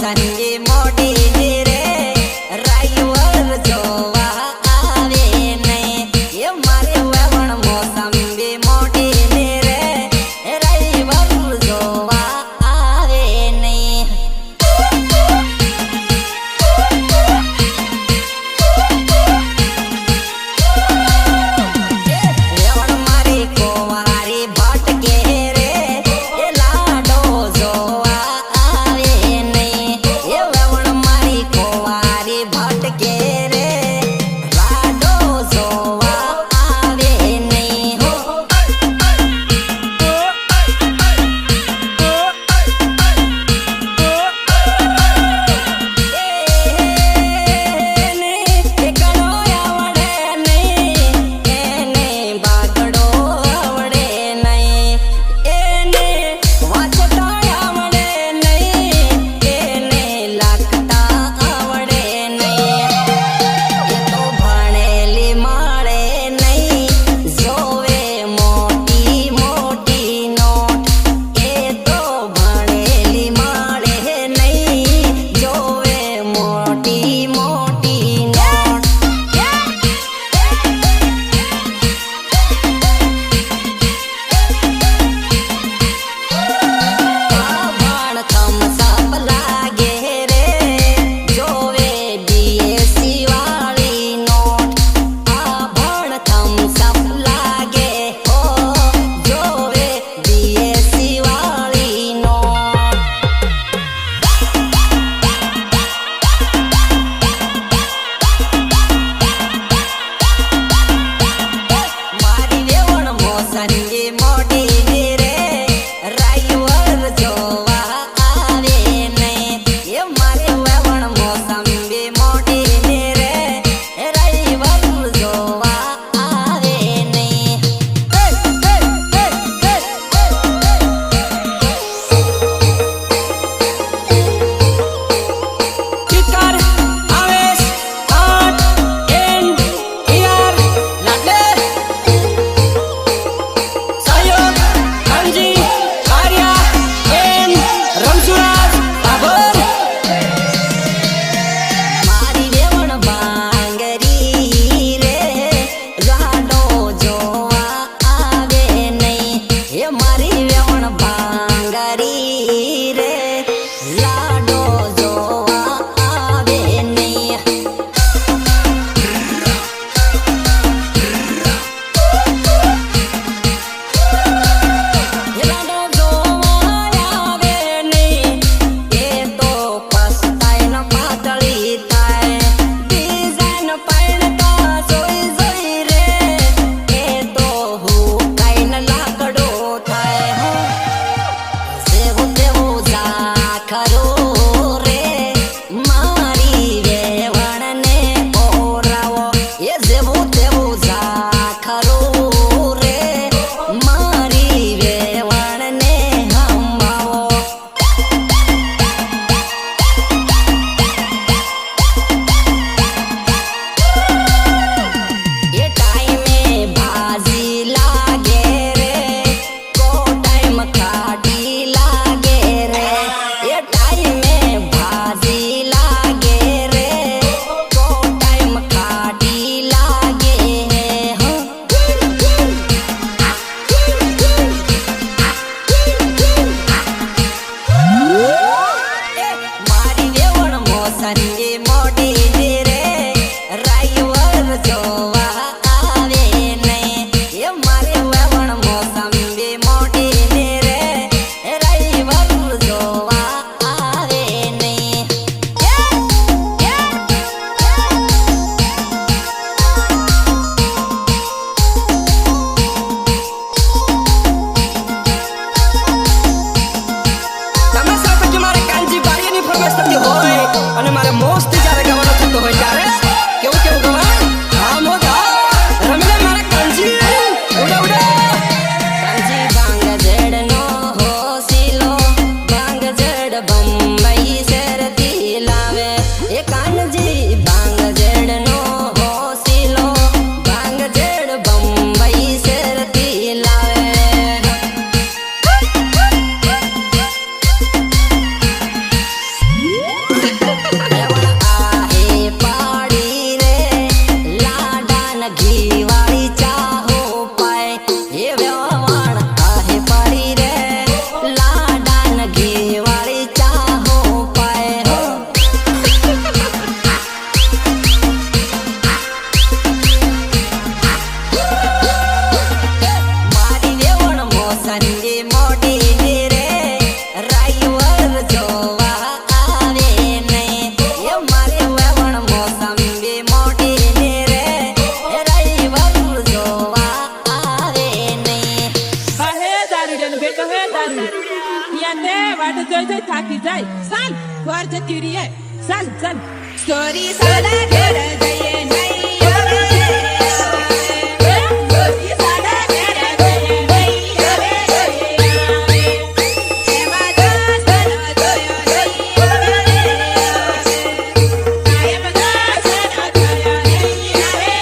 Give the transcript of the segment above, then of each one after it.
મોસંજી મોડી રે રાઈવર જોવા આવે નહીં એ મારે વેવણ મોસંબી મોડી રે રાઈવર જોવા આવે નહીં વેવણ મારી કોવારી ભટકે રે એ લાડો જોવા આવે નહીં એ વેવણ મારી કોવારી ભટકે રે લાડો જોવા આવે નહીં હો એને એકડો આવડે નહીં એને બાગડો આવડે નહીં એને વાંચતા આવડે નહીં એને લખતા આવડે નહીં એ તો ભણેલી મળે નહીં જોવે મોટી મોટી નોટ એ તો ભણેલી મળે નહીં જોવે મોટી મોટી નોટ ભણ થમ્સઅપ લાગે રે જોવે બીએસસી વાળી નોટ આ ભણ થમ્સઅપ લાગે ઓ જોવે બીએસસી વાળી નોટ મારી વેવણ મોસંજી મોડી રે રાઈવર જોવા આવે નહીં એ મારે વેવણ મોસંબી મોડી રે રાઈવર જોવા આવે નહીં કિકાર આવેશ આટ એન ઈઆર લાડે સહયોગ અંજી આર્યા એન રમસુરાજ આભર મારી વેવણ બાંગરી રે લાડો જોવા આવે નહીં એ મારી વેવણ બાંગરી રે લાડો જોવા આવે નહીં લાડો જોવા આવે નહીં એ તો પસ્તાઈને પાતળી થાય ડિઝાઇન પાડતા જોઈ જોઈ રે એ તો હુકાઈને લાકડો થાય હો જેવું તેવું ઝાખરો રે મારી વેવણને ઓરાવો એ જેવું તેવું ઝાખરો રે મારી વેવણને હંભાવો એ ટાઈમે ભાજી લાગે રે કો ટાઈમ ખાટી લાગે રે એ ટાઈમે ભાજી લાગે રે કો ટાઈમ ખાટી લાગે હો મારી વેવણ મોસંજી મોડી રે રાઈવર જોવા આવે નહીં એ મારે વેવણ મોસંબી મોડી રે રાઈવર જોવા આવે નહીં તમે સાથે કે મારે કાનજી બારીની ફરમાઈશ થતી હોય અને મારે મોસ્ત જ્યારે ગાવાનો થતો હોય ત્યારે કેવું કેવું ગવાય હા મોગા રમીને મારા કાનજી ઉડા ઉડા કાનજી ભાંગ જડનો હોસીલો ભાંગ જડ બંબઈ શેરથી લાવે એ કાનજી ભાંગ જડનો હોસીલો ભાંગ જડ બંબઈ શેરથી લાવે વાર જતી રહી ચાલ ચાલ સોરી સાડા ઘેર જઈએ નહીં હવે સોરી સાડા ઘેર જઈએ નહીં હવે એમાં દાસનો જોયો નહીં હવે કાયમ દાસનો જોયો નહીં હવે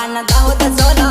ભણવાન દાહોદ સોનો